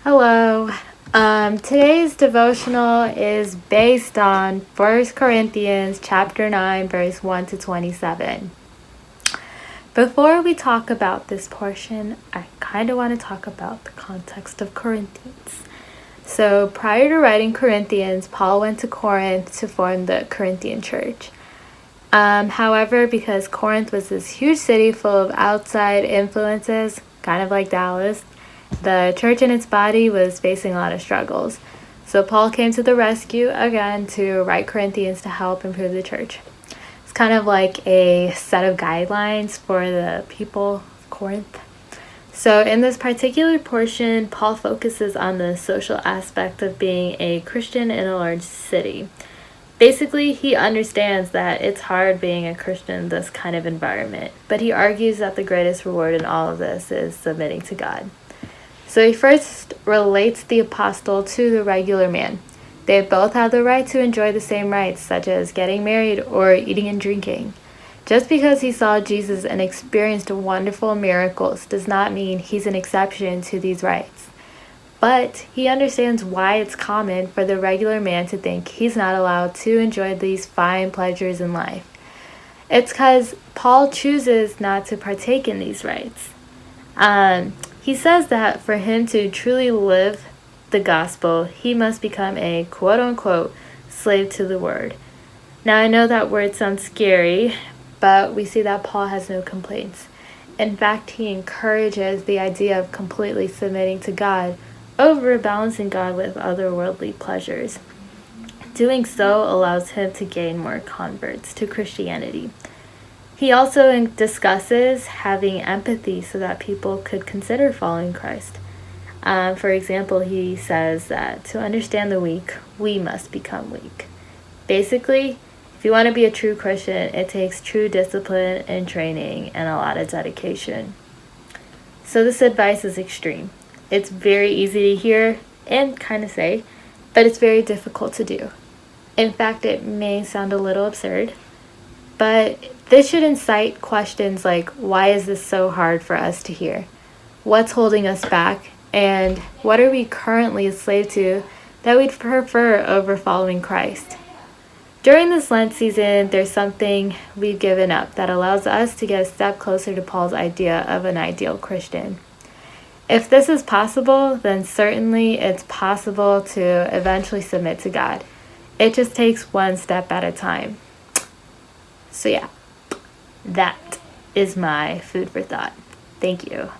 Hello. Today's devotional is based on 1 Corinthians chapter 9, verse 1 to 27. Before we talk about this portion, I kind of want to talk about the context of Corinthians. So prior to writing Corinthians, Paul went to Corinth to form the Corinthian church. However, because Corinth was this huge city full of outside influences, kind of like Dallas, the church and its body was facing a lot of struggles. So Paul came to the rescue again to write Corinthians to help improve the church. It's kind of like a set of guidelines for the people of Corinth. So in this particular portion, Paul focuses on the social aspect of being a Christian in a large city. Basically, he understands that it's hard being a Christian in this kind of environment, but he argues that the greatest reward in all of this is submitting to God. So he first relates the apostle to the regular man. They both have the right to enjoy the same rights, such as getting married or eating and drinking. Just because he saw Jesus and experienced wonderful miracles does not mean he's an exception to these rights. But he understands why it's common for the regular man to think he's not allowed to enjoy these fine pleasures in life. It's because Paul chooses not to partake in these rights. He says that for him to truly live the gospel, he must become a quote-unquote slave to the word. Now, I know that word sounds scary, but we see that Paul has no complaints. In fact, he encourages the idea of completely submitting to God over balancing God with other worldly pleasures. Doing so allows him to gain more converts to Christianity. He also discusses having empathy so that people could consider following Christ. For example, he says that to understand the weak, we must become weak. Basically, if you want to be a true Christian, it takes true discipline and training and a lot of dedication. So this advice is extreme. It's very easy to hear and kind of say, but it's very difficult to do. In fact, it may sound a little absurd, but this should incite questions like, why is this so hard for us to hear? What's holding us back? And what are we currently a slave to that we'd prefer over following Christ? During this Lent season, there's something we've given up that allows us to get a step closer to Paul's idea of an ideal Christian. If this is possible, then certainly it's possible to eventually submit to God. It just takes one step at a time. So yeah, that is my food for thought. Thank you.